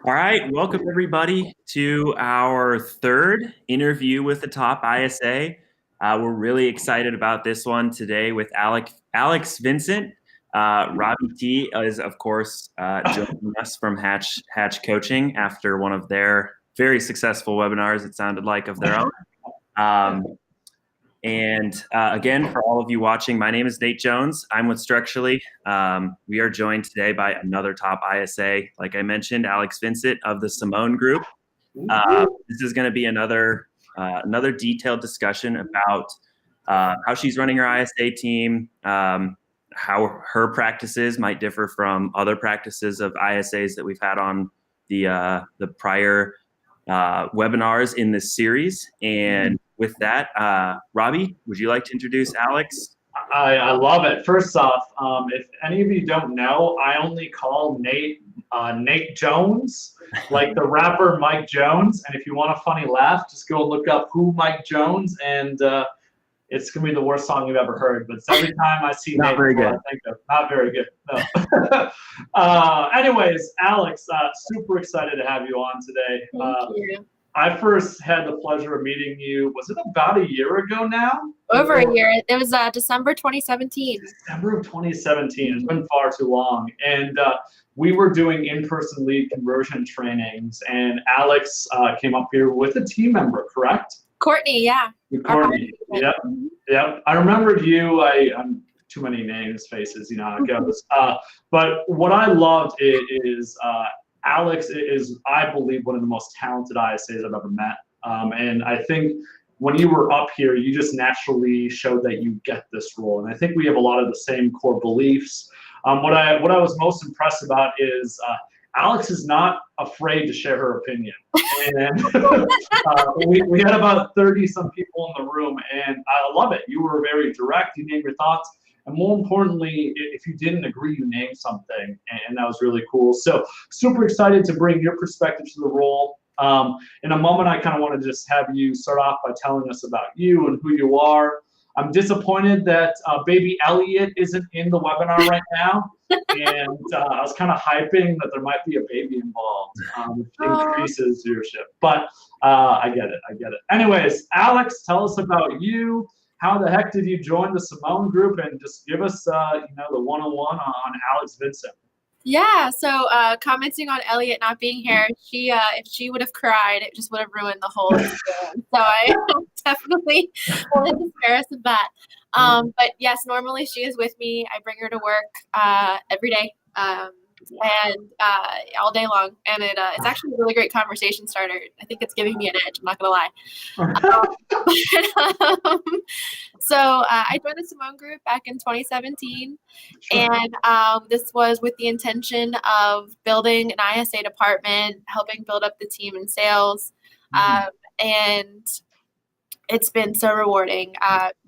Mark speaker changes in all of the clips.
Speaker 1: All right, welcome everybody to our third interview with the top ISA. We're really excited about this one today with Alex Vincent. Robbie T is, of course, joining us from Hatch Coaching after one of their very successful webinars, it sounded like, of their own. Um, and again, for all of you watching, my name is Nate Jones. I'm with Structurally. We are joined today by another top ISA, like I mentioned, Alex Vincent of the Simone Group. This is going to be another detailed discussion about how she's running her ISA team, how her practices might differ from other practices of ISAs that we've had on the prior webinars in this series. And with that, Robbie, would you like to introduce Alex?
Speaker 2: I love it. First off, if any of you don't know, I only call Nate Nate Jones, like the rapper Mike Jones. And if you want a funny laugh, just go look up who Mike Jones, and it's gonna be the worst song you've ever heard. But it's every time I see
Speaker 1: Not
Speaker 2: Nate,
Speaker 1: very good.
Speaker 2: I think of not very good. No. Anyways, Alex, super excited to have you on today.
Speaker 3: Thank you.
Speaker 2: I first had the pleasure of meeting you. Was it about a year ago now?
Speaker 3: Over a year. It was December 2017.
Speaker 2: December of 2017. It's been far too long. And we were doing in-person lead conversion trainings, and Alex came up here with a team member, correct?
Speaker 3: Courtney, yeah.
Speaker 2: Courtney, yep, yep. I remembered you. I'm too many names, faces, you know how it goes. But what I loved is Alex is, I believe, one of the most talented ISAs I've ever met. And I think when you were up here, you just naturally showed that you get this role. And I think we have a lot of the same core beliefs. What I was most impressed about is Alex is not afraid to share her opinion. And we had about 30 some people in the room, and I love it. You were very direct. You named your thoughts. And more importantly, if you didn't agree, you named something, and that was really cool. So super excited to bring your perspective to the role. In a moment, I kind of want to just have you start off by telling us about you and who you are. I'm disappointed that baby Elliot isn't in the webinar right now. And I was kind of hyping that there might be a baby involved, which increases viewership. But I get it. Anyways, Alex, tell us about you. How the heck did you join the Simone Group? And just give us, the one-on-one on Alex Vincent.
Speaker 3: Yeah, so commenting on Elliot not being here, if she would have cried, it just would have ruined the whole experience. So I definitely wanted to spare us of that. But yes, normally she is with me. I bring her to work every day and all day long. And it's actually a really great conversation starter. I think it's giving me an edge, I'm not going to lie. So I joined the Simone Group back in 2017, and this was with the intention of building an ISA department, helping build up the team in sales, and it's been so rewarding.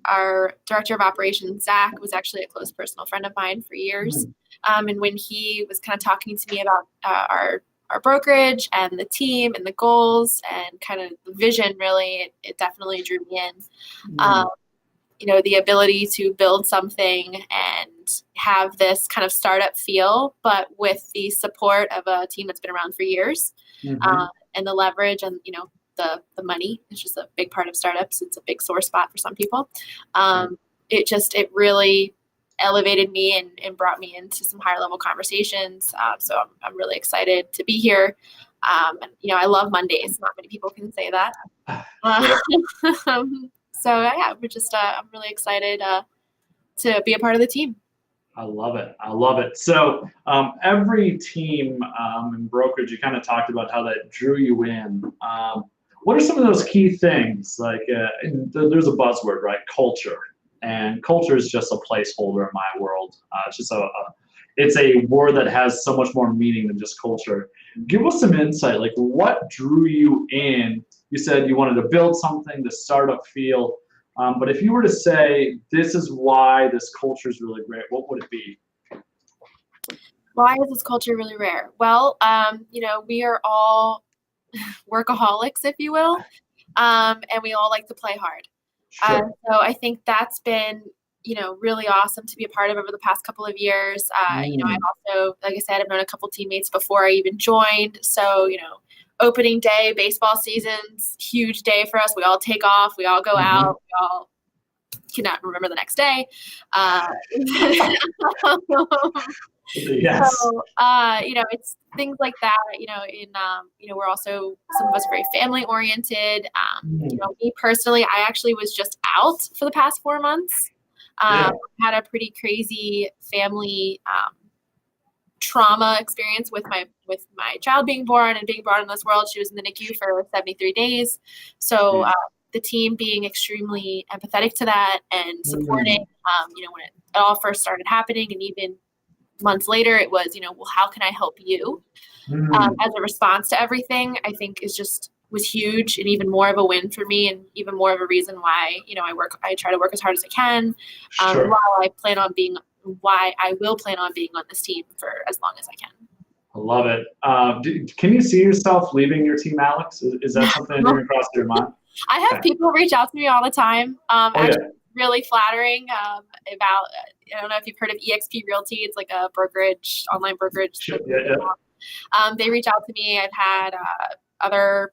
Speaker 3: Our director of operations, Zach, was actually a close personal friend of mine for years, and when he was kind of talking to me about our brokerage and the team and the goals and kind of the vision, really, it definitely drew me in. The ability to build something and have this kind of startup feel, but with the support of a team that's been around for years, and the leverage and, the money is just a big part of startups. It's a big sore spot for some people. It really elevated me and brought me into some higher level conversations. So I'm really excited to be here. I love Mondays. Not many people can say that. So yeah, I'm really excited to be a part of the team.
Speaker 2: I love it. So every team in brokerage, you kind of talked about how that drew you in. What are some of those key things? Like there's a buzzword, right? Culture. And culture is just a placeholder in my world. It's just it's a word that has so much more meaning than just culture. Give us some insight. Like, what drew you in? You said you wanted to build something, the startup feel. But if you were to say, this is why this culture is really great, what would it be?
Speaker 3: Why is this culture really rare? Well, we are all workaholics, if you will, and we all like to play hard.
Speaker 2: Sure.
Speaker 3: So I think that's been really awesome to be a part of over the past couple of years. I've also, like I said, I've known a couple teammates before I even joined. So, opening day, baseball season's huge day for us. We all take off. We all go out. We all cannot remember the next day.
Speaker 2: Yes.
Speaker 3: So, it's things like that, we're also, some of us are very family oriented. Me personally, I actually was just out for the past 4 months. Had a pretty crazy family trauma experience with my child being born and being brought in this world. She was in the NICU for 73 days. So the team being extremely empathetic to that and supporting, when it all first started happening, and even months later, it was, well, how can I help you? As a response to everything, I think was huge, and even more of a win for me, and even more of a reason why, I try to work as hard as I can, while I will plan on being on this team for as long as I can.
Speaker 2: I love it. Can you see yourself leaving your team, Alex? Is that something that crossed your mind?
Speaker 3: I have people reach out to me all the time. Really flattering about, I don't know if you've heard of eXp Realty. It's like a brokerage, online brokerage.
Speaker 2: Sure.
Speaker 3: They reach out to me. I've had other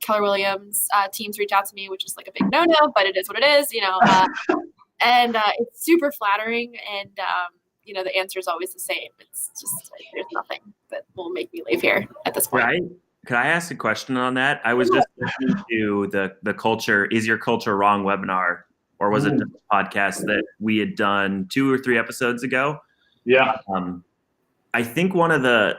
Speaker 3: Keller Williams teams reach out to me, which is like a big no-no, but it is what it is, and it's super flattering. And, the answer is always the same. It's just, there's nothing that will make me leave here at this point.
Speaker 1: Right. Could I ask a question on that? I was just listening to the culture, Is Your Culture Wrong webinar, or was it the podcast that we had done 2 or 3 episodes ago?
Speaker 2: Yeah.
Speaker 1: I think one of the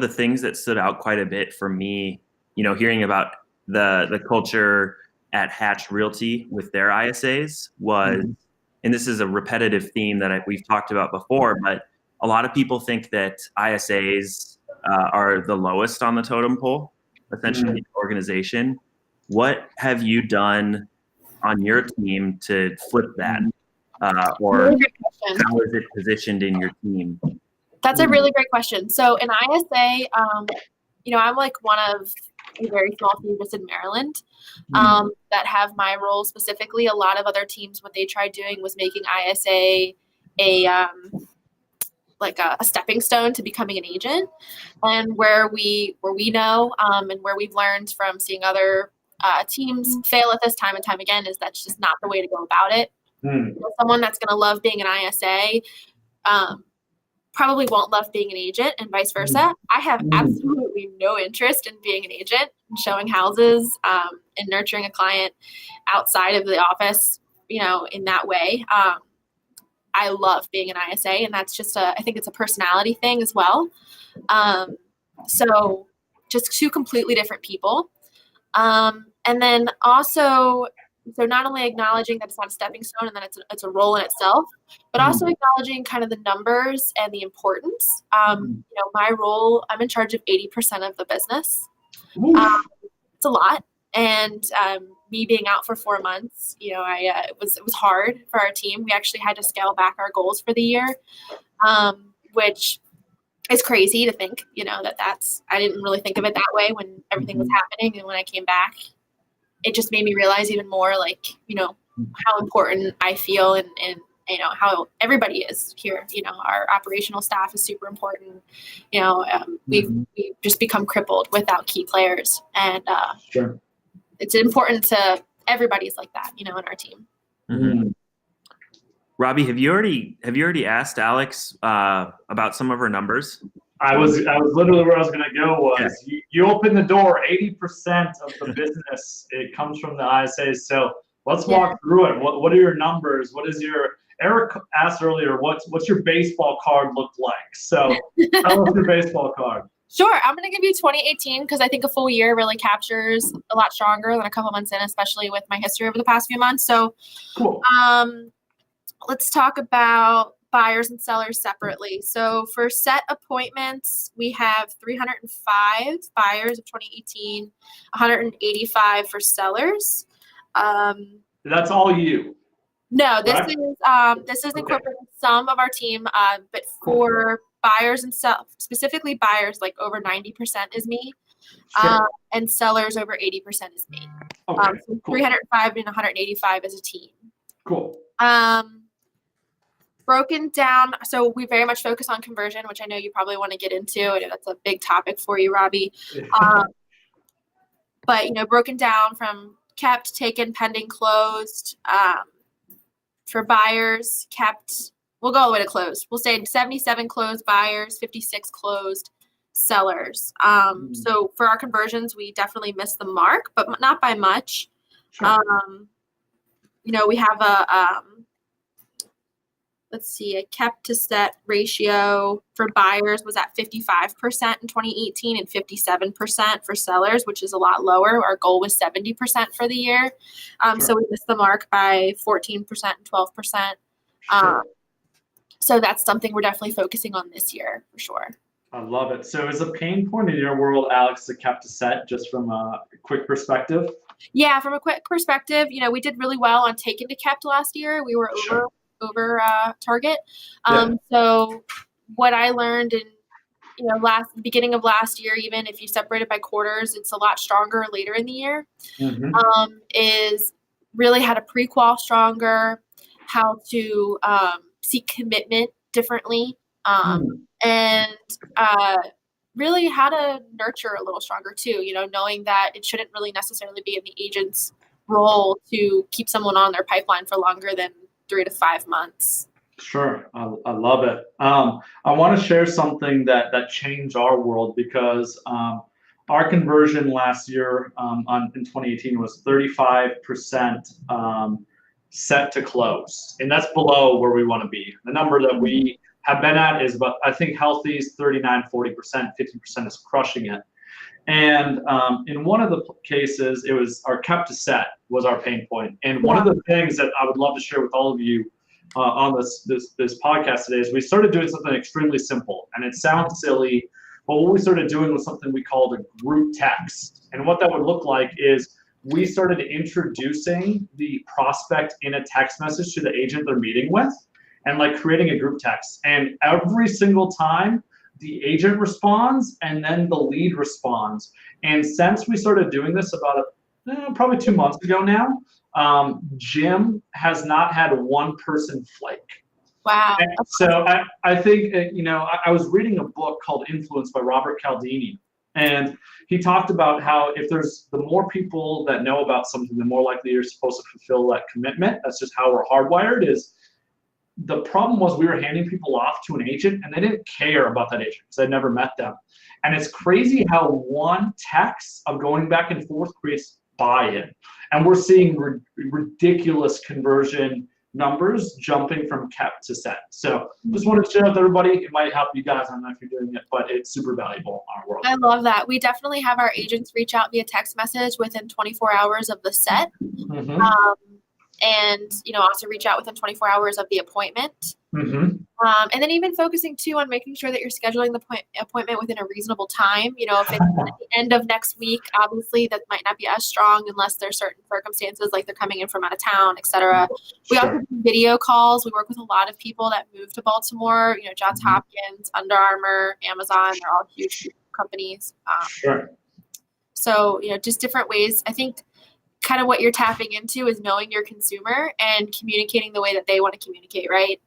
Speaker 1: things that stood out quite a bit for me, hearing about the culture at Hatch Realty with their ISAs was, and this is a repetitive theme that we've talked about before, but a lot of people think that ISAs are the lowest on the totem pole, essentially, in the organization. What have you done on your team to flip that? Or how is it positioned in your team?
Speaker 3: That's a really great question. So in ISA, I'm like one of a very small team just in Maryland that have my role specifically. A lot of other teams, what they tried doing was making ISA a stepping stone to becoming an agent. And where we know and where we've learned from seeing other teams fail at this time and time again is that's just not the way to go about it. Someone that's going to love being an ISA probably won't love being an agent, and vice versa. I have absolutely no interest in being an agent and showing houses and nurturing a client outside of the office, in that way. I love being an ISA, and that's just I think it's a personality thing as well. So just 2 completely different people. And then also, so not only acknowledging that it's not a stepping stone and that it's a role in itself, but also acknowledging kind of the numbers and the importance. My role, I'm in charge of 80% of the business. It's a lot. And me being out for 4 months, it was hard for our team. We actually had to scale back our goals for the year, which is crazy to think, I didn't really think of it that way when everything was happening. And when I came back, it just made me realize even more, how important I feel and how everybody is here. Our operational staff is super important. We've just become crippled without key players. And it's important to everybody's like that, in our team.
Speaker 1: Robbie, have you already asked Alex about some of her numbers?
Speaker 2: I was literally where I was going to go was you open the door. 80% of the business, it comes from the ISAs. So let's walk through it. What are your numbers? What is Eric asked earlier, what's your baseball card look like? So tell us your baseball card.
Speaker 3: Sure. I'm going to give you 2018 because I think a full year really captures a lot stronger than a couple months in, especially with my history over the past few months. So
Speaker 2: cool.
Speaker 3: Let's talk about buyers and sellers separately. So for set appointments, we have 305 buyers of 2018, 185 for sellers.
Speaker 2: That's all you.
Speaker 3: No, this is incorporating some of our team, but for buyers and specifically buyers, like over 90% is me, and sellers over 80% is me.
Speaker 2: Okay,
Speaker 3: so 305 and 185 as a team.
Speaker 2: Cool.
Speaker 3: Broken down, so we very much focus on conversion, which I know you probably want to get into. I know that's a big topic for you, Robbie. But broken down from kept, taken, pending, closed. For buyers, kept. We'll go all the way to closed. We'll say 77 closed buyers, 56 closed sellers. So for our conversions, we definitely missed the mark, but not by much.
Speaker 2: Sure.
Speaker 3: We have a a kept to set ratio for buyers was at 55% in 2018 and 57% for sellers, which is a lot lower. Our goal was 70% for the year. So we missed the mark by 14% and 12%. So that's something we're definitely focusing on this year for sure.
Speaker 2: I love it. So is a pain point in your world, Alex, the kept to set, just from a quick perspective?
Speaker 3: Yeah, from a quick perspective, we did really well on taken to kept last year. We were over target. So what I learned in beginning of last year, even if you separate it by quarters, it's a lot stronger later in the year. Is really how to pre-qual stronger, how to seek commitment differently, and really how to nurture a little stronger too. Knowing that it shouldn't really necessarily be in the agent's role to keep someone on their pipeline for longer than 3 to 5 months.
Speaker 2: Sure. I love it. I want to share something that changed our world, because our conversion last year in 2018 was 35% set to close. And that's below where we want to be. The number that we have been at is about, I think healthy is 39, 40%, 50% is crushing it. And in one of the cases, it was our kept to set was our pain point. And one of the things that I would love to share with all of you on this podcast today is we started doing something extremely simple. And it sounds silly, but what we started doing was something we called a group text. And what that would look like is we started introducing the prospect in a text message to the agent they're meeting with, and like creating a group text. And every single time, the agent responds and then the lead responds. And since we started doing this about probably 2 months ago now, Jim has not had one person flake.
Speaker 3: Wow.
Speaker 2: And so I think, I was reading a book called Influence by Robert Cialdini. And he talked about how if there's the more people that know about something, the more likely you're supposed to fulfill that commitment. That's just how we're hardwired. Is the problem was we were handing people off to an agent and they didn't care about that agent because I'd never met them. And it's crazy how one text of going back and forth creates buy-in. And we're seeing ridiculous conversion numbers jumping from kept to set. So just wanted to share with everybody. It might help you guys. I don't know if you're doing it, but it's super valuable in our world.
Speaker 3: I love that. We definitely have our agents reach out via text message within 24 hours of the set. And also reach out within 24 hours of the appointment. And then even focusing too on making sure that you're scheduling the appointment within a reasonable time. If it's at the end of next week, obviously that might not be as strong unless there's certain circumstances like they're coming in from out of town, etc. We also do video calls. We work with a lot of people that move to Baltimore. Johns Hopkins, Under Armour, Amazon. They're all huge companies. So just different ways. I think kind of what you're tapping into is knowing your consumer and communicating the way that they want to communicate, right?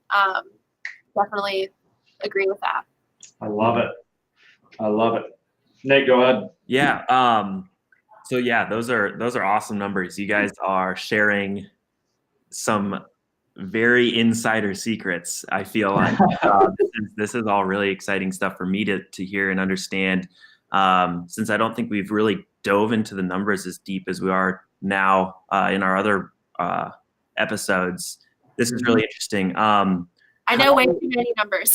Speaker 3: Definitely agree with that.
Speaker 2: I love it. Nate, go ahead.
Speaker 1: Yeah. So yeah, those are awesome numbers. You guys are sharing some very insider secrets. I feel like this is all really exciting stuff for me to hear and understand. Since I don't think we've really dove into the numbers as deep as we are now in our other episodes. This is really interesting.
Speaker 3: I know way too many numbers.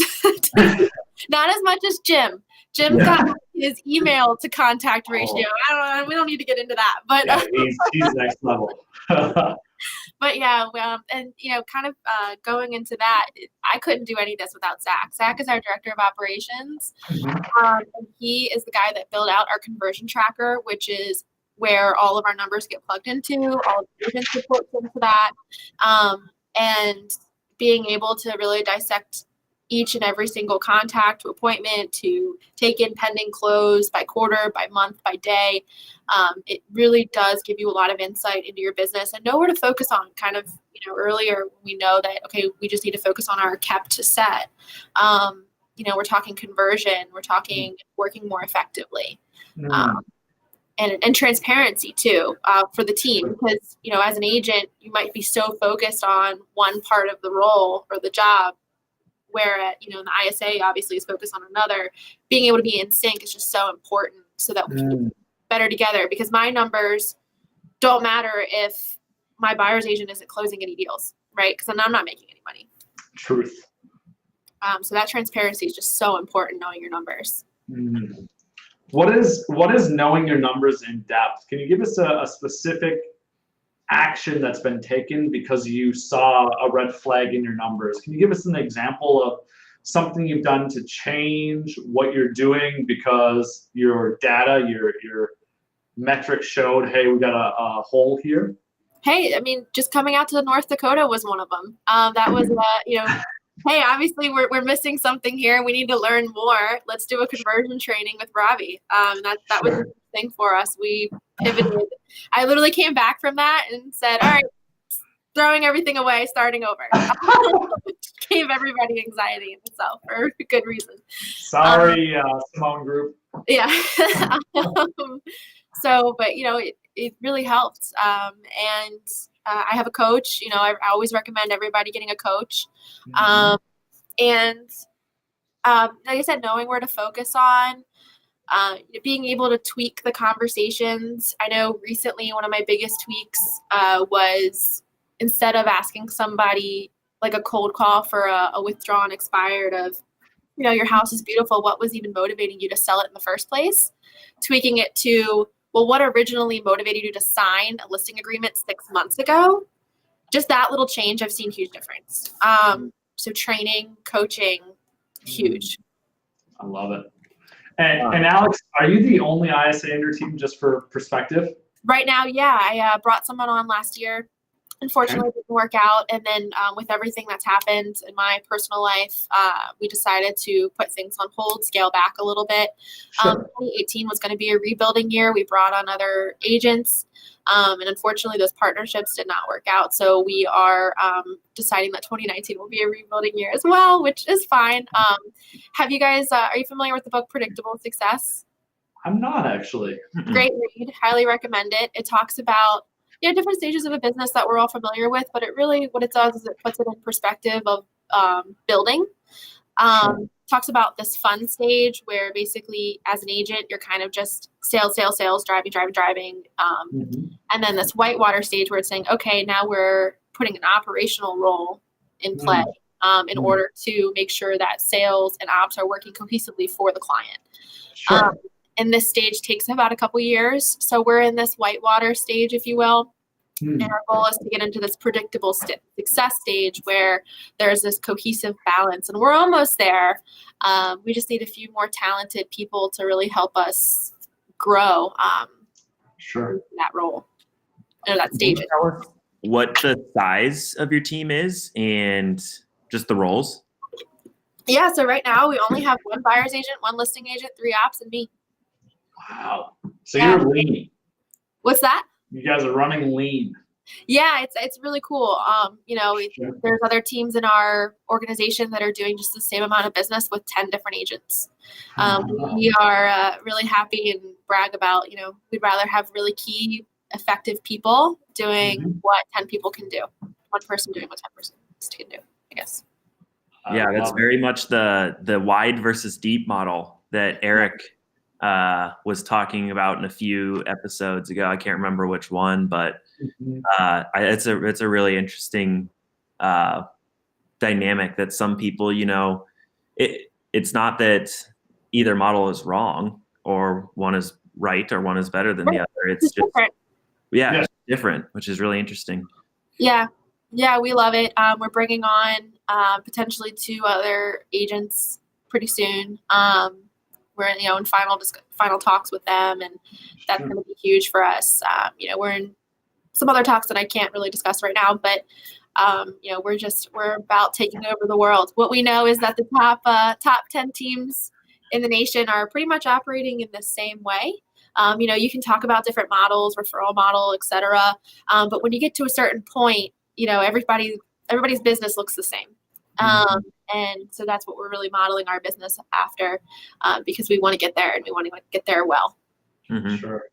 Speaker 3: Not as much as Jim. Jim got his email to contact ratio. I don't know. We don't need to get into that. But
Speaker 2: he's next level.
Speaker 3: But yeah, and kind of going into that, I couldn't do any of this without Zach. Zach is our director of operations. And he is the guy that built out our conversion tracker, which is where all of our numbers get plugged into, all of the agents reports into that, and being able to really dissect each and every single contact to appointment to take in pending close by quarter, by month, by day. It really does give you a lot of insight into your business and know where to focus on kind of, earlier, we know that, okay, we just need to focus on our kept set. We're talking conversion, we're talking working more effectively. And transparency too, for the team, because, as an agent, you might be so focused on one part of the role or the job, where in the ISA obviously is focused on another. Being able to be in sync is just so important so that we can be better together, because my numbers don't matter if my buyer's agent isn't closing any deals, right? Because then I'm not making any money.
Speaker 2: Truth.
Speaker 3: So that transparency is just so important, knowing your numbers.
Speaker 2: What is knowing your numbers in depth? Can you give us a specific action that's been taken because you saw a red flag in your numbers? Can you give us an example of something you've done to change what you're doing because your data, your metrics showed, hey, we got a hole here?
Speaker 3: Hey, just coming out to North Dakota was one of them. That was, hey, obviously we're missing something here. We need to learn more. Let's do a conversion training with Robbie. That was a thing for us. We pivoted. I literally came back from that and said, all right, throwing everything away, starting over. Gave everybody anxiety in itself for a good reason.
Speaker 2: Sorry, Simone group.
Speaker 3: Yeah. But it really helped. And I have a coach. I always recommend everybody getting a coach. And like I said, knowing where to focus on, being able to tweak the conversations. I know recently one of my biggest tweaks was, instead of asking somebody like a cold call for a withdrawn expired of, your house is beautiful, what was even motivating you to sell it in the first place? Tweaking it to, well, what originally motivated you to sign a listing agreement 6 months ago? Just that little change, I've seen huge difference. So training, coaching, huge.
Speaker 2: I love it. And Alex, are you the only ISA in your team, just for perspective?
Speaker 3: Right now, yeah. I brought someone on last year. Unfortunately, it didn't work out. And then with everything that's happened in my personal life, we decided to put things on hold, scale back a little bit. 2018 was going to be a rebuilding year. We brought on other agents. And unfortunately, those partnerships did not work out. So we are deciding that 2019 will be a rebuilding year as well, which is fine. Have you guys, are you familiar with the book Predictable Success?
Speaker 2: I'm not, actually.
Speaker 3: Great read. Highly recommend it. It talks about different stages of a business that we're all familiar with, but it really, what it does is it puts it in perspective of building. Talks about this fun stage where basically as an agent, you're kind of just sales, driving. And then this whitewater stage where it's saying, okay, now we're putting an operational role in play in order to make sure that sales and ops are working cohesively for the client. And this stage takes about a couple years. So we're in this whitewater stage, if you will. And our goal is to get into this predictable success stage where there's this cohesive balance. And we're almost there. We just need a few more talented people to really help us grow that role or that stage.
Speaker 1: Can you tell us what the size of your team is and just the roles?
Speaker 3: Yeah, so right now we only have one buyer's agent, one listing agent, 3 ops, and me.
Speaker 2: Wow. So you're lean.
Speaker 3: What's that?
Speaker 2: You guys are running lean.
Speaker 3: Yeah, it's really cool. There's other teams in our organization that are doing just the same amount of business with 10 different agents. We are really happy and brag about, we'd rather have really key, effective people doing what 10 people can do. One person doing what 10 person can do, I guess.
Speaker 1: Yeah, that's very much the wide versus deep model that Eric was talking about in a few episodes ago. I can't remember which one, but it's a really interesting dynamic that some people, it's not that either model is wrong or one is right or one is better than the other. It's just
Speaker 3: different.
Speaker 1: It's different, which is really interesting.
Speaker 3: Yeah, we love it. We're bringing on potentially 2 other agents pretty soon. We're in final talks with them, and that's going to be huge for us. We're in some other talks that I can't really discuss right now, but we're about taking over the world. What we know is that the top 10 teams in the nation are pretty much operating in the same way. You can talk about different models, referral model, etc. But when you get to a certain point, everybody's business looks the same. And so that's what we're really modeling our business after, because we want to get there and we want to get there well.
Speaker 2: Sure.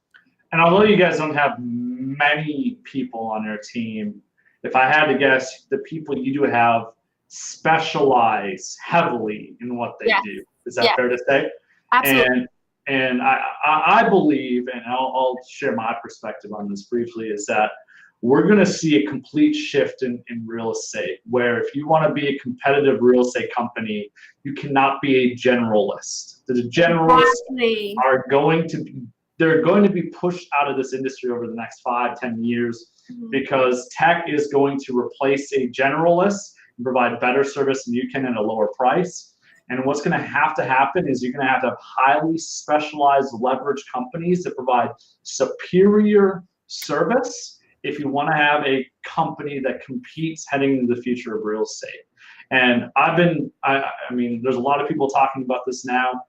Speaker 2: And although you guys don't have many people on your team, if I had to guess, the people you do have specialize heavily in what they do. Is that fair to say?
Speaker 3: Absolutely.
Speaker 2: And I believe, and I'll share my perspective on this briefly, is that we're going to see a complete shift in real estate, where if you want to be a competitive real estate company, you cannot be a generalist. The generalists are going to be pushed out of this industry over the next 5-10 years, because tech is going to replace a generalist and provide better service than you can at a lower price. And what's going to happen is you're going to have highly specialized leverage companies that provide superior service if you want to have a company that competes heading into the future of real estate. And I mean, there's a lot of people talking about this now.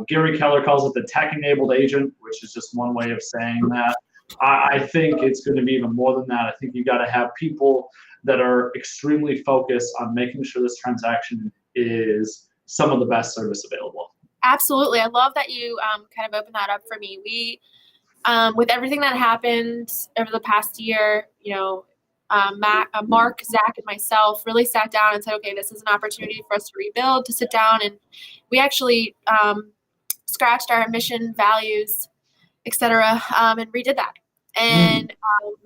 Speaker 2: Gary Keller calls it the tech-enabled agent, which is just one way of saying that. I think it's going to be even more than that. I think you got to have people that are extremely focused on making sure this transaction is some of the best service available.
Speaker 3: Absolutely. I love that you kind of opened that up for me. We, with everything that happened over the past year, Mark, Zach, and myself really sat down and said, okay, this is an opportunity for us to rebuild, to sit down. And we actually scratched our mission, values, etc., and redid that. And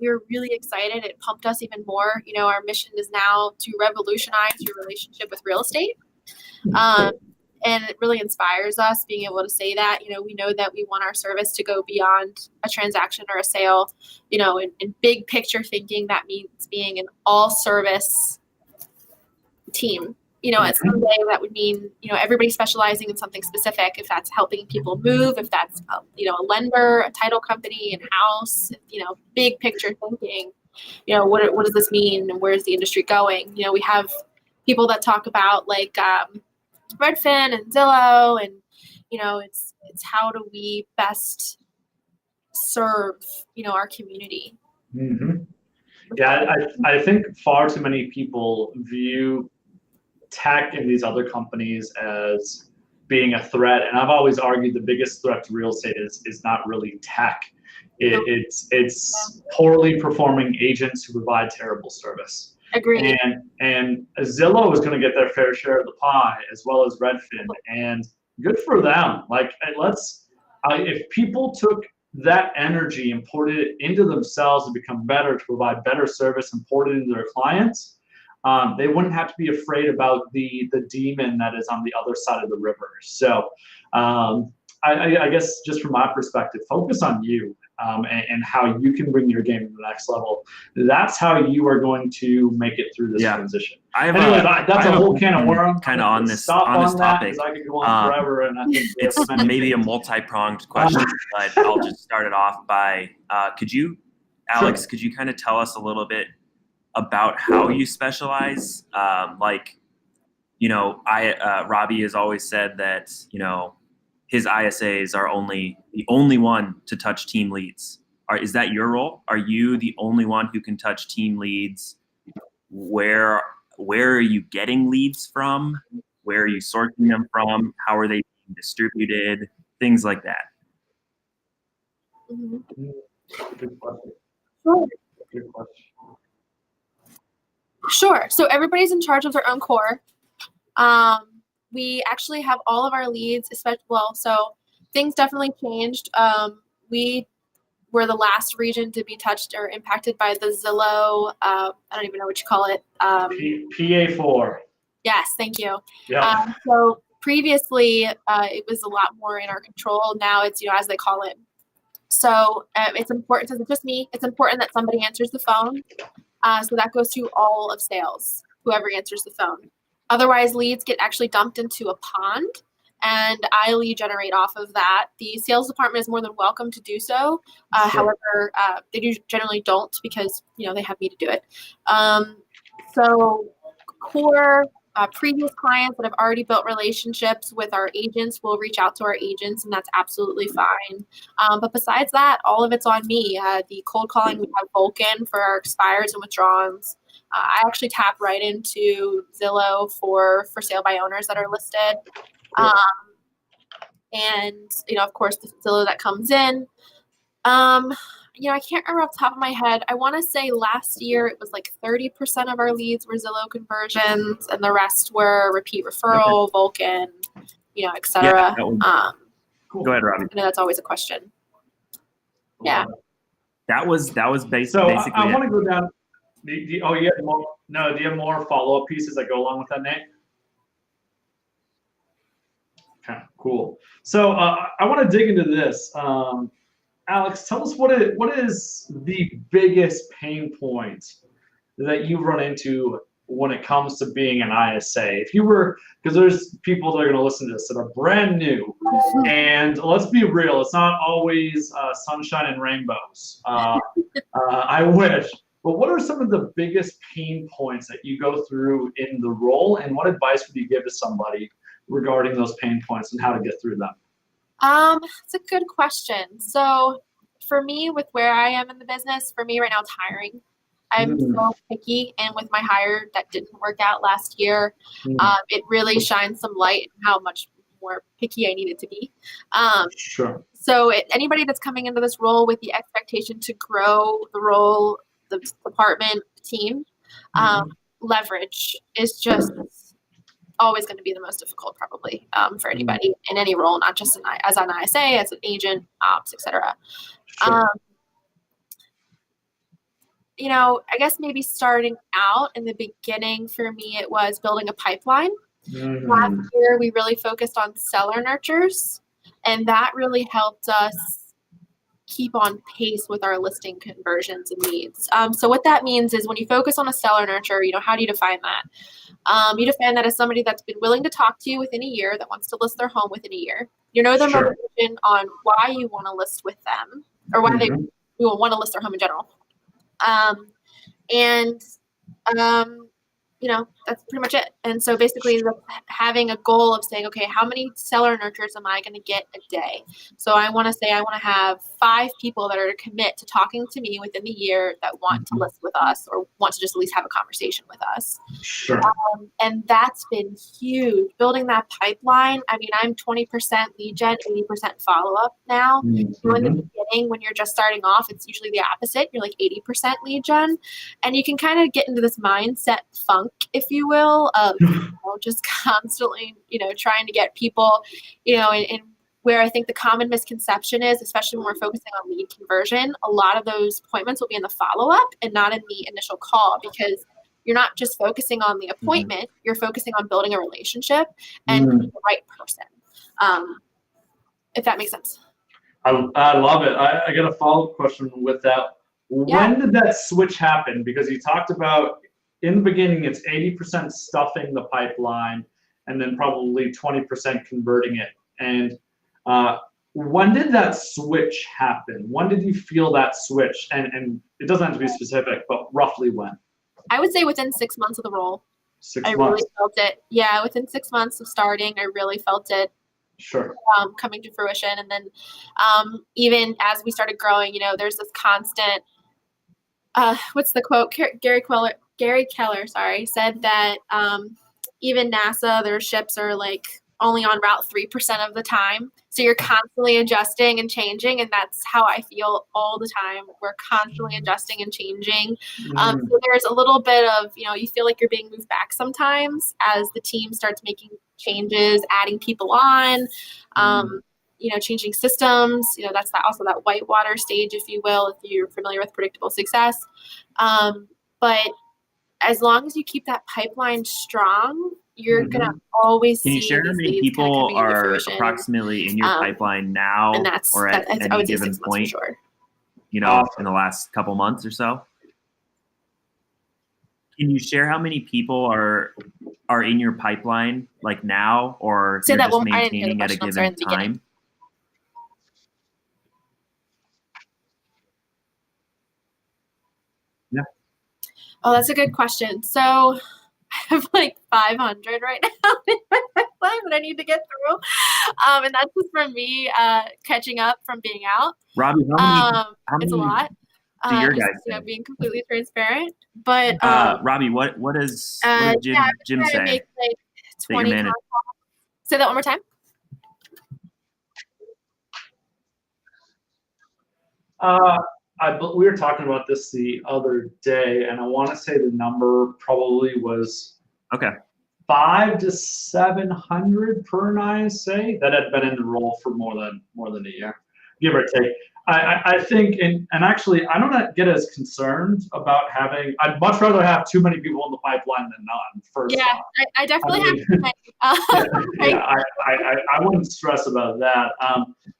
Speaker 3: we were really excited. It pumped us even more. Our mission is now to revolutionize your relationship with real estate. And it really inspires us being able to say that. We know that we want our service to go beyond a transaction or a sale. In big picture thinking, that means being an all service team. At some day that would mean, everybody specializing in something specific. If that's helping people move, if that's, a lender, a title company, an house, big picture thinking, what does this mean and where's the industry going? We have people that talk about like Redfin and Zillow, and, it's how do we best serve, our community.
Speaker 2: Yeah, I think far too many people view tech and these other companies as being a threat, and I've always argued the biggest threat to real estate is not really tech. It's poorly performing agents who provide terrible service.
Speaker 3: Agreed.
Speaker 2: And Zillow is going to get their fair share of the pie, as well as Redfin, and good for them. Like, if people took that energy and poured it into themselves to become better, to provide better service and poured it into their clients, they wouldn't have to be afraid about the demon that is on the other side of the river. So I guess just from my perspective, focus on you and how you can bring your game to the next level. That's how you are going to make it through this transition. That's a whole can of worms.
Speaker 1: Kind of on this topic.
Speaker 2: I could go on forever, and I think
Speaker 1: it's maybe a multi-pronged question, but I'll just start it off by, Alex, could you kind of tell us a little bit about how you specialize? Robbie has always said that, his ISAs are the only one to touch team leads. Is that your role? Are you the only one who can touch team leads? Where are you getting leads from? Where are you sourcing them from? How are they being distributed? Things like that.
Speaker 2: Good question. Good question.
Speaker 3: Sure. So everybody's in charge of their own core. We actually have all of our leads, so things definitely changed. We were the last region to be touched or impacted by the Zillow, I don't even know what you call it.
Speaker 2: PA4.
Speaker 3: Yes, thank you.
Speaker 2: Yeah.
Speaker 3: So previously, it was a lot more in our control. Now it's, as they call it. So it's important, since it's just me, it's important that somebody answers the phone. So that goes to all of sales, whoever answers the phone. Otherwise, leads get actually dumped into a pond, and I lead generate off of that. The sales department is more than welcome to do so. However, they generally don't, because they have me to do it. So core previous clients that have already built relationships with our agents will reach out to our agents, and that's absolutely fine. But besides that, all of it's on me. The cold calling, we have Vulcan for our expires and withdrawals. I actually tap right into Zillow for sale by owners that are listed. And, of course, the Zillow that comes in. I can't remember off the top of my head. I want to say last year it was like 30% of our leads were Zillow conversions, and the rest were repeat referral, Vulcan, et cetera.
Speaker 1: Cool. Go ahead, Robbie.
Speaker 3: I know that's always a question. Yeah.
Speaker 1: That was basically.
Speaker 2: So I want to go down. Do you have more? No, do you have more follow-up pieces that go along with that, Nate? Okay, cool. So I want to dig into this. Alex, tell us what is the biggest pain point that you've run into when it comes to being an ISA? If you were, because there's people that are going to listen to this that are brand new, and let's be real, it's not always sunshine and rainbows. I wish. But what are some of the biggest pain points that you go through in the role, and what advice would you give to somebody regarding those pain points and how to get through them?
Speaker 3: It's a good question. So for me, with where I am in the business, for me right now, it's hiring. I'm so picky, and with my hire that didn't work out last year, it really shines some light on how much more picky I needed to be.
Speaker 2: Sure.
Speaker 3: So anybody that's coming into this role with the expectation to grow the role, the department, the team, leverage is just always going to be the most difficult, probably, for anybody in any role, not just as an ISA, as an agent, ops, etc.
Speaker 2: Sure.
Speaker 3: I guess maybe starting out in the beginning for me, it was building a pipeline. Last year, we really focused on seller nurtures, and that really helped us keep on pace with our listing conversions and leads. So what that means is when you focus on a seller nurture, how do you define that? You define that as somebody that's been willing to talk to you within a year, that wants to list their home within a year. Their motivation on why you want to list with them, or why they want to list their home in general. That's pretty much it. And so basically having a goal of saying, okay, how many seller nurtures am I going to get a day? So I want to have 5 people that are to commit to talking to me within the year that want to list with us, or want to just at least have a conversation with us.
Speaker 2: Sure.
Speaker 3: And that's been huge. Building that pipeline. I mean, I'm 20% lead gen, 80% follow-up now. So in the beginning, when you're just starting off, it's usually the opposite. You're like 80% lead gen. And you can kind of get into this mindset funk, if you will, of just constantly, trying to get people, and where I think the common misconception is, especially when we're focusing on lead conversion, a lot of those appointments will be in the follow-up and not in the initial call, because you're not just focusing on the appointment, you're focusing on building a relationship and the right person. If that makes sense.
Speaker 2: I love it. I got a follow-up question with that. When did that switch happen? Because you talked about in the beginning, it's 80% stuffing the pipeline and then probably 20% converting it. And when did that switch happen? When did you feel that switch? And it doesn't have to be specific, but roughly when?
Speaker 3: I would say within 6 months of the role.
Speaker 2: 6 months.
Speaker 3: I really felt it. Yeah, within 6 months of starting, I really felt it.
Speaker 2: Sure.
Speaker 3: Coming to fruition. And then even as we started growing, there's this constant, what's the quote? Gary Keller, said that even NASA, their ships are like only on route 3% of the time. So you're constantly adjusting and changing, and that's how I feel all the time. We're constantly adjusting and changing. So there's a little bit of, you feel like you're being moved back sometimes as the team starts making changes, adding people on, changing systems. That's also that whitewater stage, if you will, if you're familiar with predictable success. But as long as you keep that pipeline strong, you're going to always see.
Speaker 1: Can you share how many people are approximately in your pipeline now,
Speaker 3: and that's,
Speaker 1: or at any given point,
Speaker 3: sure.
Speaker 1: in the last couple months or so? Can you share how many people are in your pipeline like now, or you're just maintaining at a given time? Yeah.
Speaker 3: Oh, that's a good question. So I have like 500 right now in my pipeline that I need to get through. And that's just from me catching up from being out.
Speaker 1: Robbie, how many?
Speaker 3: It's a lot.
Speaker 1: do your
Speaker 3: Just,
Speaker 1: guys think?
Speaker 3: being completely transparent. But
Speaker 1: Robbie, what
Speaker 3: yeah,
Speaker 1: did
Speaker 3: I
Speaker 1: Jim
Speaker 3: try to
Speaker 1: say
Speaker 3: make like
Speaker 1: that your
Speaker 3: 20
Speaker 1: man is?
Speaker 3: contacts. Say that one more time.
Speaker 2: We were talking about this the other day, and I want to say the number probably was
Speaker 1: Okay.
Speaker 2: 500 to 700 per an ISA that had been in the role for more than a year, give or take. I think, and actually, I don't get as concerned about having. I'd much rather have too many people in the pipeline than none. First
Speaker 3: Yeah,
Speaker 2: off,
Speaker 3: I definitely
Speaker 2: I mean,
Speaker 3: have.
Speaker 2: I wouldn't stress about that.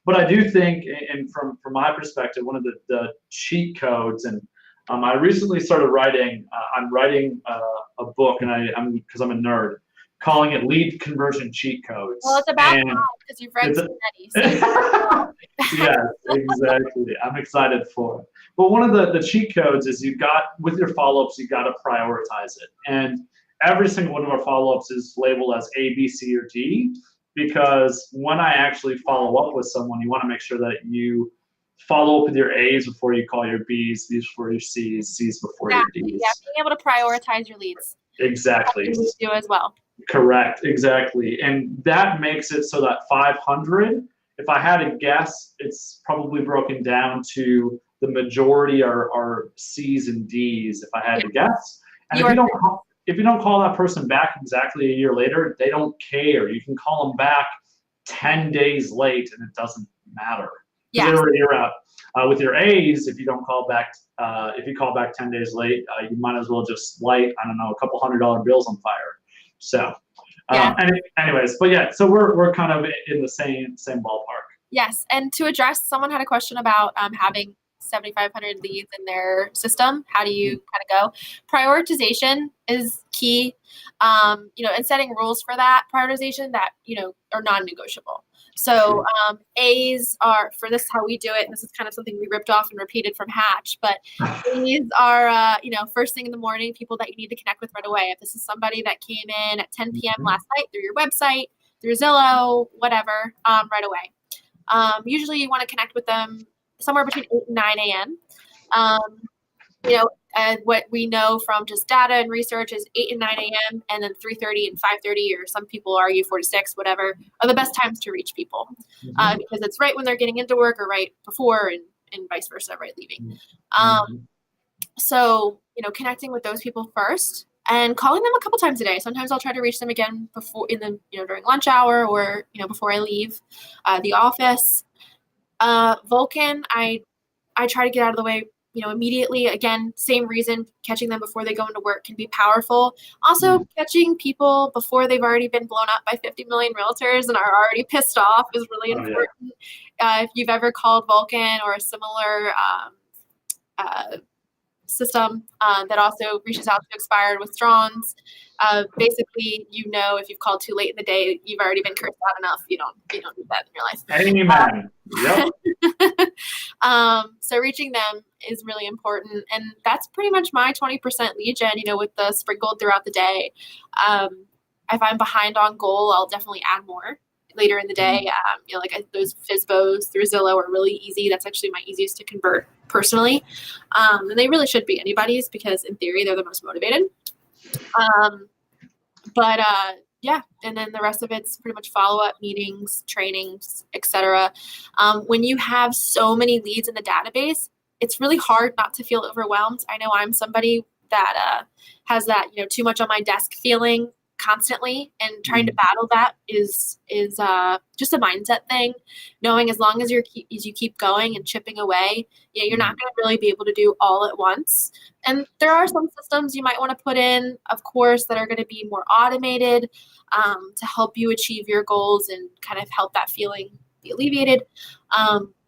Speaker 2: But I do think, and from my perspective, one of the cheat codes, and I recently started writing. I'm writing a book, and I'm because I'm a nerd, calling it Lead Conversion Cheat Codes.
Speaker 3: Well, it's about because you've read so many. So.
Speaker 2: Yes, exactly. I'm excited for it. But one of the cheat codes is with your follow-ups, you got to prioritize it. And every single one of our follow-ups is labeled as A, B, C, or D, because when I actually follow up with someone, you want to make sure that you follow up with your A's before you call your B's, B's before your C's, C's before your D's.
Speaker 3: Yeah, being able to prioritize your leads.
Speaker 2: Exactly.
Speaker 3: We do as well.
Speaker 2: Correct, exactly. And that makes it so that 500, if I had to guess, it's probably broken down to the majority are C's and D's, if I had to guess. And if you don't call that person back exactly a year later, they don't care. You can call them back 10 days late and it doesn't matter.
Speaker 3: Yeah.
Speaker 2: You're out. With your A's, if you don't call back, if you call back 10 days late, you might as well just light, I don't know, a couple $100 bills on fire. So, anyways, but yeah, so we're kind of in the same ballpark.
Speaker 3: Yes, and to address, someone had a question about having 7,500 leads in their system. How do you kind of go? Prioritization is key, and setting rules for that prioritization that, are non-negotiable. So A's are, for this, how we do it, and this is kind of something we ripped off and repeated from Hatch, but A's are, first thing in the morning, people that you need to connect with right away. If this is somebody that came in at 10 p.m. last night through your website, through Zillow, whatever, right away. Usually you want to connect with them somewhere between 8 and 9 a.m. And what we know from just data and research is 8 and 9 a.m. and then 3:30 and 5:30, or some people argue 4 to 6, whatever, are the best times to reach people because it's right when they're getting into work or right before and vice versa, right leaving. So, connecting with those people first and calling them a couple times a day. Sometimes I'll try to reach them again before during lunch hour or, before I leave the office. Vulcan, I try to get out of the way, immediately. Again, same reason, catching them before they go into work can be powerful. Also, catching people before they've already been blown up by 50 million realtors and are already pissed off is really important. If you've ever called Vulcan or a similar system that also reaches out to expired withdrawals, basically, if you've called too late in the day, you've already been cursed out enough. You don't need that in your life.
Speaker 2: Amen. Yep.
Speaker 3: So reaching them is really important, and that's pretty much my 20% lead gen. With the sprinkled throughout the day. If I'm behind on goal, I'll definitely add more later in the day. Like those FSBOs through Zillow are really easy. That's actually my easiest to convert personally. And they really should be anybody's because in theory, they're the most motivated. And then the rest of it's pretty much follow-up meetings, trainings, etc. When you have so many leads in the database, it's really hard not to feel overwhelmed. I know I'm somebody that has that, too much on my desk feeling constantly, and trying to battle that is just a mindset thing. Knowing as long as you keep going and chipping away, you're not going to really be able to do all at once. And there are some systems you might want to put in, of course, that are going to be more automated to help you achieve your goals and kind of help that feeling be alleviated.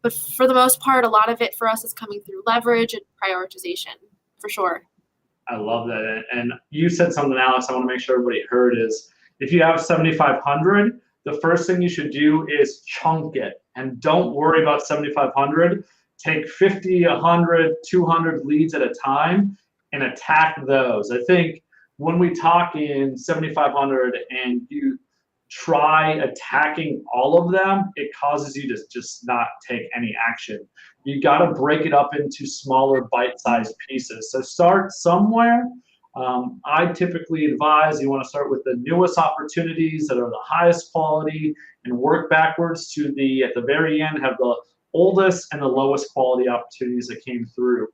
Speaker 3: But for the most part, a lot of it for us is coming through leverage and prioritization, for sure.
Speaker 2: I love that. And you said something, Alex, I want to make sure everybody heard is if you have 7,500, the first thing you should do is chunk it. And don't worry about 7,500. Take 50, 100, 200 leads at a time and attack those. I think when we talk in 7,500 and try attacking all of them, it causes you to just not take any action. You got to break it up into smaller bite-sized pieces. So start somewhere. I typically advise you want to start with the newest opportunities that are the highest quality and work backwards to at the very end, have the oldest and the lowest quality opportunities that came through.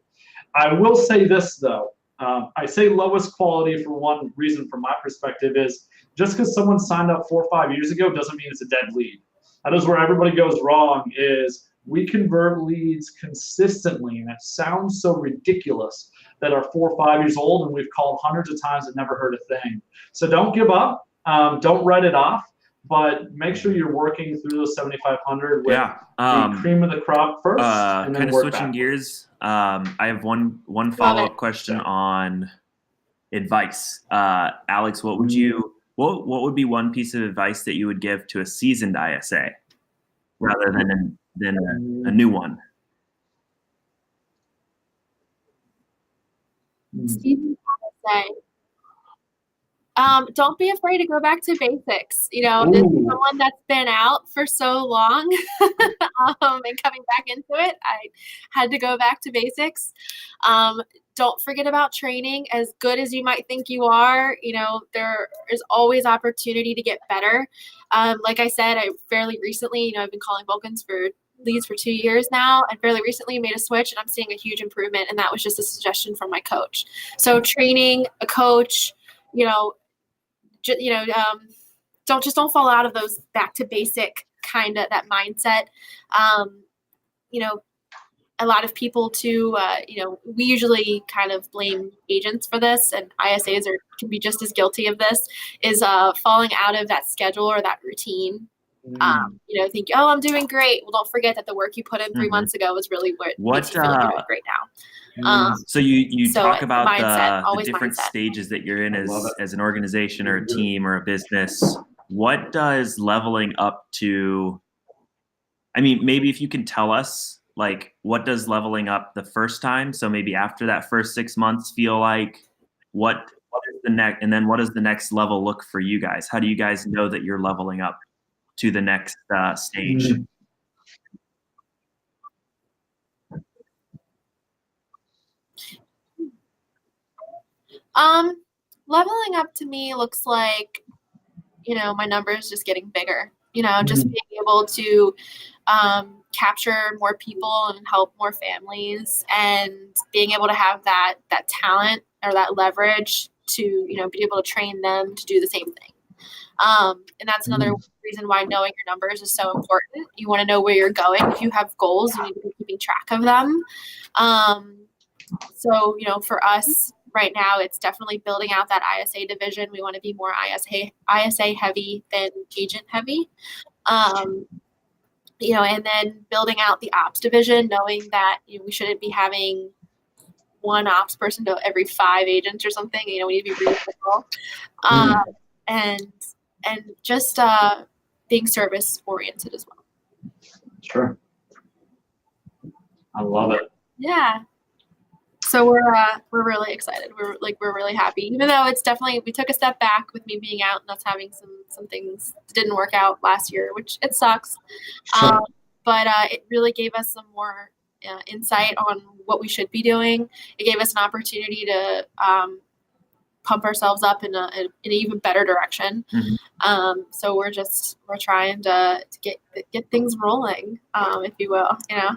Speaker 2: I will say this though, I say lowest quality for one reason from my perspective is just because someone signed up 4 or 5 years ago doesn't mean it's a dead lead. That is where everybody goes wrong is we convert leads consistently, and it sounds so ridiculous that are 4 or 5 years old and we've called hundreds of times and never heard a thing. So don't give up, don't write it off, but make sure you're working through those 7,500 with the cream of the crop first, and then
Speaker 1: kind of
Speaker 2: work
Speaker 1: switching
Speaker 2: backwards.
Speaker 1: gears. I have one follow-up question on advice. Alex, what would you what would be one piece of advice that you would give to a seasoned ISA rather than a new one?
Speaker 3: Seasoned ISA. Don't be afraid to go back to basics. You know, as someone that's been out for so long and coming back into it, I had to go back to basics. Don't forget about training. As good as you might think you are, you know, there is always opportunity to get better. Like I said, I fairly recently, you know, I've been calling Vulcans for leads for 2 years now, and fairly recently made a switch, and I'm seeing a huge improvement, and that was just a suggestion from my coach. So training, a coach, you know, don't fall out of those back to basic kind of that mindset. You know, a lot of people too, you know, we usually kind of blame agents for this, and ISAs can be just as guilty of this, is falling out of that schedule or that routine. You know, think, oh, I'm doing great. Well, don't forget that the work you put in 3 months ago is really what makes you feel like you're doing great now.
Speaker 1: So you talk about the different
Speaker 3: mindset.
Speaker 1: stages that you're in as an organization or a team or a business. What does leveling up to, I mean, maybe if you can tell us, like, what does leveling up the first time? So maybe after that first 6 months feel like, what is the next, and then what does the next level look for you guys? How do you guys know that you're leveling up to the next stage?
Speaker 3: Leveling up to me looks like, you know, my numbers just getting bigger, you know, just being able to capture more people and help more families, and being able to have that talent or that leverage to, you know, be able to train them to do the same thing. And that's another reason why knowing your numbers is so important. You want to know where you're going. If you have goals, you need to be keeping track of them. So, you know, for us right now, it's definitely building out that ISA division. We want to be more ISA heavy than agent heavy. You know, and then building out the ops division, knowing that, you know, we shouldn't be having one ops person to every 5 agents or something. You know, we need to be reasonable. And just being service oriented as well.
Speaker 2: Sure. I love it.
Speaker 3: Yeah. So we're really excited. We're really happy, even though it's definitely, we took a step back with me being out and us having some things that didn't work out last year, which it sucks.
Speaker 2: Sure.
Speaker 3: But it really gave us some more insight on what we should be doing. It gave us an opportunity to pump ourselves up in an even better direction. So we're trying to get things rolling, if you will, you know.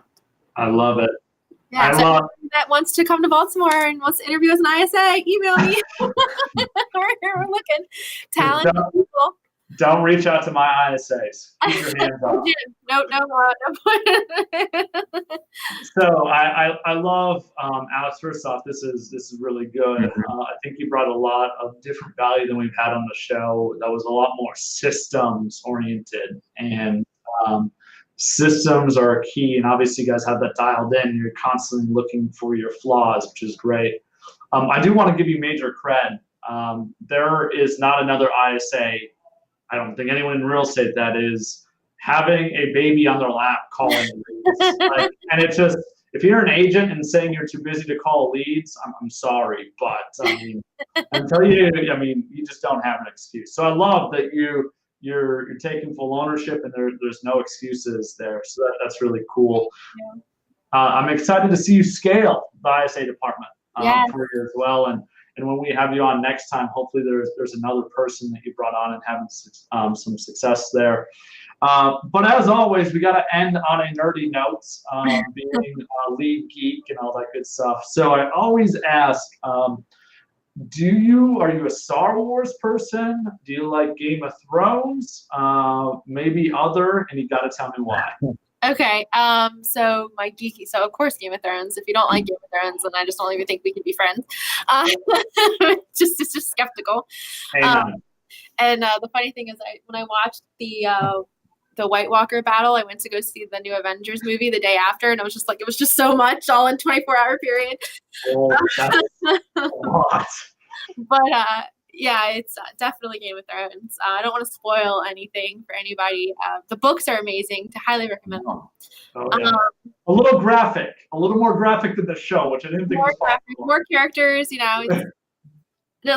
Speaker 2: I love it.
Speaker 3: Yeah, so anyone that wants to come to Baltimore and wants to interview as an ISA, email me. We're looking talented people.
Speaker 2: Don't reach out to my ISAs. Keep your hands off.
Speaker 3: No.
Speaker 2: So I love Alex. First off, this is really good. I think you brought a lot of different value than we've had on the show. That was a lot more systems oriented, and systems are key. And obviously, you guys have that dialed in. You're constantly looking for your flaws, which is great. I do want to give you major cred. There is not another ISA. I don't think anyone in real estate that is having a baby on their lap calling leads. And it's just, if you're an agent and saying you're too busy to call leads, I'm sorry, but I mean, until you just don't have an excuse. So I love that you're taking full ownership, and there's no excuses there. So that's really cool.
Speaker 3: Yeah.
Speaker 2: I'm excited to see you scale the ISA department
Speaker 3: Yes.
Speaker 2: for you as well. And when we have you on next time, hopefully there's another person that you brought on and having some success there. But as always, we got to end on a nerdy note, being a lead geek and all that good stuff. So I always ask, are you a Star Wars person? Do you like Game of Thrones? Maybe other, and you got to tell me why.
Speaker 3: Okay, so my geeky, so of course Game of Thrones. If you don't like Game of Thrones, then I just don't even think we could be friends. It's just skeptical. And the funny thing is, when I watched the White Walker battle, I went to go see the new Avengers movie the day after, and it was just so much all in 24-hour period.
Speaker 2: Oh, that's a lot.
Speaker 3: But yeah, it's definitely Game of Thrones. I don't want to spoil anything for anybody. The books are amazing. To highly recommend them.
Speaker 2: Oh, yeah. A little more graphic than the show, which I didn't think was possible.
Speaker 3: More characters, it's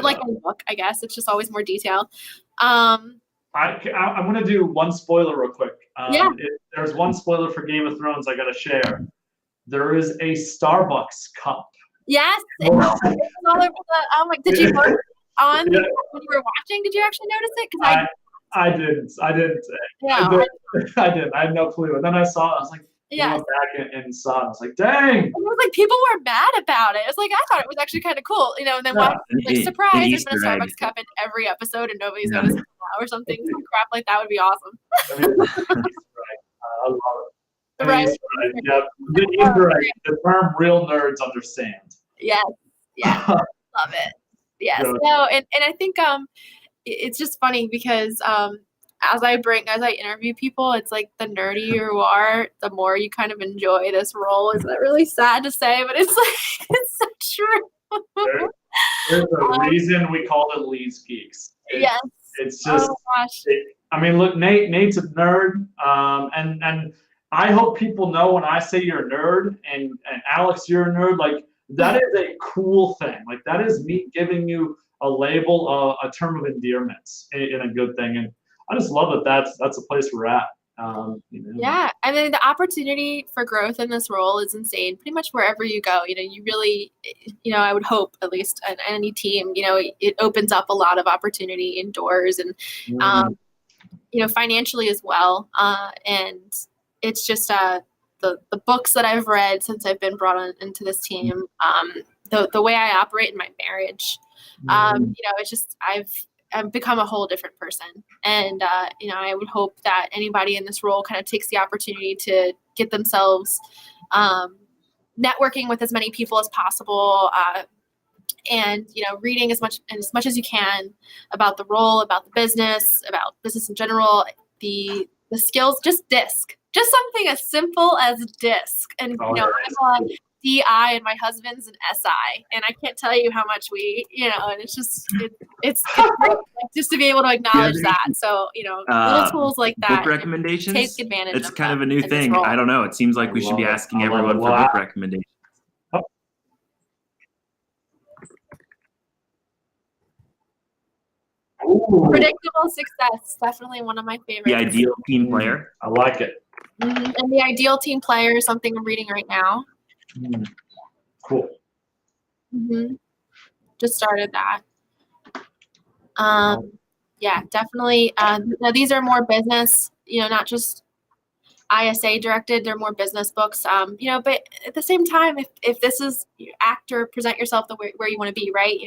Speaker 3: like a book, I guess. It's just always more detail. I'm
Speaker 2: going to do one spoiler real quick.
Speaker 3: Yeah.
Speaker 2: There's one spoiler for Game of Thrones I got to share. There is a Starbucks cup.
Speaker 3: Yes. It's all over oh my, did you notice when you were watching? Did you actually notice it? Because
Speaker 2: I didn't.
Speaker 3: Yeah.
Speaker 2: I didn't. I had no clue. And then I saw it. I was like,
Speaker 3: yeah.
Speaker 2: I went back and saw it. I was like, dang.
Speaker 3: It was like people were mad about it. It was like, I thought it was actually kind of cool, and then surprise, there's been a Starbucks cup in every episode and nobody's noticed it now or something. Some crap like that would be awesome.
Speaker 2: I mean, I love it.
Speaker 3: Right.
Speaker 2: Yeah. The term real nerds understand.
Speaker 3: Yes. Yeah. Love it. Yes. No, and I think it's just funny because as I interview people, it's like the nerdier you are, the more you kind of enjoy this role. Isn't it really sad to say? But it's like it's so true.
Speaker 2: There's a reason we call it Leads Geeks.
Speaker 3: Yes.
Speaker 2: It's just.
Speaker 3: Oh gosh.
Speaker 2: I mean, look, Nate's a nerd, and I hope people know when I say you're a nerd, and Alex, you're a nerd. Like that is a cool thing. Like that is me giving you a label, a term of endearment in a good thing, and I just love that that's the place we're at.
Speaker 3: Yeah, I mean the opportunity for growth in this role is insane. Pretty much wherever you go, you really, I would hope at least at any team, it opens up a lot of opportunity and doors, and financially as well. And it's just the books that I've read since I've been brought on into this team, the way I operate in my marriage, it's just I've become a whole different person. And, I would hope that anybody in this role kind of takes the opportunity to get themselves networking with as many people as possible, and, reading as much as you can about the role, about the business, about business in general, the skills, just something as simple as DISC. And, I'm on DI and my husband's an SI, and I can't tell you how much we, and it's just, it's great, just to be able to acknowledge that. So, little tools like that.
Speaker 1: Book recommendations?
Speaker 3: Take advantage
Speaker 1: it's
Speaker 3: of
Speaker 1: kind of a new thing. I don't know. It seems like we should be asking everyone for book recommendations.
Speaker 2: Ooh.
Speaker 3: Predictable Success, definitely one of my favorites.
Speaker 1: The Ideal Team Player.
Speaker 2: I like it.
Speaker 3: Mm-hmm. And The Ideal Team Player is something I'm reading right now.
Speaker 2: Cool.
Speaker 3: Mm-hmm. Just started that. Yeah, definitely. Now these are more business, not just ISA directed. They're more business books. But at the same time, if this is act or present yourself where you want to be, right?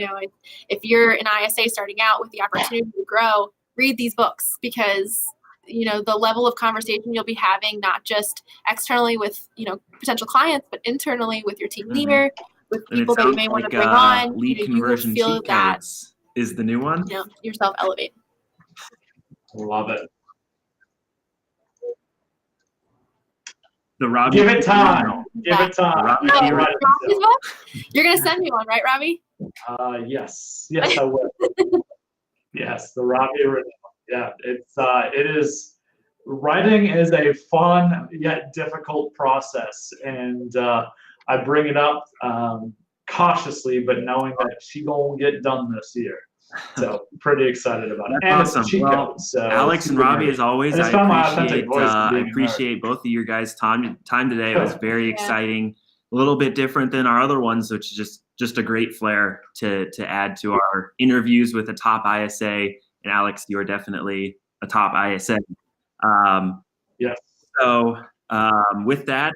Speaker 3: If you're an ISA starting out with the opportunity to grow, read these books, because the level of conversation you'll be having, not just externally with potential clients, but internally with your team leader, with people that you may want to bring on.
Speaker 1: Lead conversion cheat codes is the new one.
Speaker 3: Yourself elevate.
Speaker 2: Love it.
Speaker 1: The Robbie.
Speaker 2: Give it time. Give it time.
Speaker 3: Robbie's book? You're gonna send me one, right, Robbie?
Speaker 2: Yes, I will. Yes, the Robbie original. Yeah, it is. Writing is a fun yet difficult process, and I bring it up cautiously, but knowing that she gonna get done this year. So pretty excited about it.
Speaker 1: That's
Speaker 2: And
Speaker 1: awesome.
Speaker 2: it's a cheat
Speaker 1: Well,
Speaker 2: code. So
Speaker 1: Alex and Robbie, as always,
Speaker 2: I
Speaker 1: I
Speaker 2: just found my authentic voice from
Speaker 1: I
Speaker 2: being a nerd.
Speaker 1: appreciate both of your guys' time today. It was very exciting, a little bit different than our other ones, which is just a great flair to add to our interviews with a top ISA. And Alex, you are definitely a top ISA.
Speaker 2: Yes.
Speaker 1: So with that,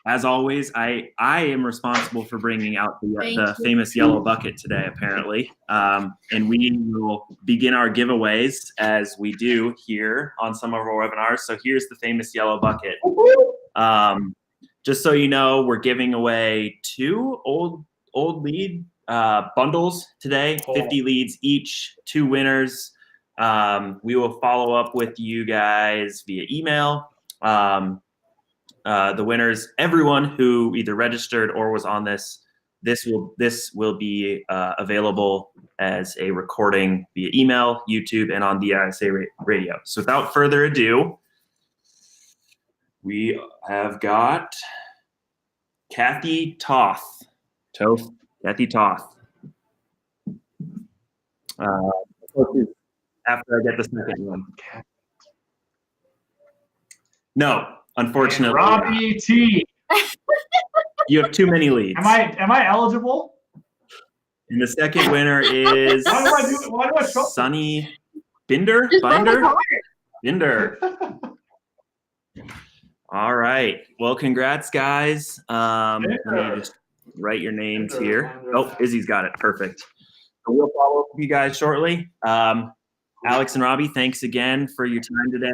Speaker 1: as always, I am responsible for bringing out the famous yellow bucket today, apparently. And we will begin our giveaways as we do here on some of our webinars. So here's the famous yellow bucket. Just so you know, we're giving away 2 old lead bundles today, 50 leads each, 2 winners. We will follow up with you guys via email. The winners, everyone who either registered or was on this will be available as a recording via email, YouTube, and on the ISA radio. So without further ado, we have got Kathy Toth. Kathy Toth. After I get the second one. No, unfortunately.
Speaker 2: And Robbie T.
Speaker 1: You have too many leads.
Speaker 2: Am I eligible?
Speaker 1: And the second winner is
Speaker 2: why do I show
Speaker 1: Sunny Binder. All right. Well, congrats, guys. Let me just write your names here. Oh, Izzy's got it. Perfect. So we'll follow up with you guys shortly. Alex and Robbie, thanks again for your time today.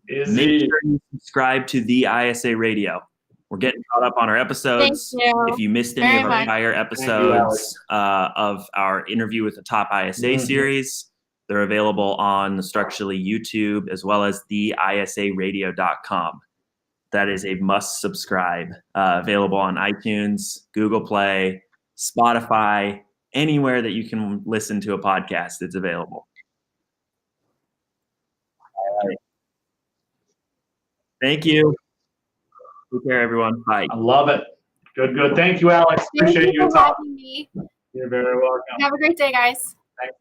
Speaker 1: Make sure you subscribe to the ISA Radio. We're getting caught up on our episodes.
Speaker 3: Thank you.
Speaker 1: If you missed any of our prior episodes of our interview with the Top ISA series, they're available on the Structurally YouTube as well as theisaradio.com. That is a must subscribe. Available on iTunes, Google Play, Spotify, anywhere that you can listen to a podcast, it's available. All right. Thank you. Take care, everyone. Bye.
Speaker 2: I love it. Good. Thank you, Alex. Appreciate your time.
Speaker 3: Having me.
Speaker 2: You're very welcome.
Speaker 3: Have a great day, guys.
Speaker 2: Thanks.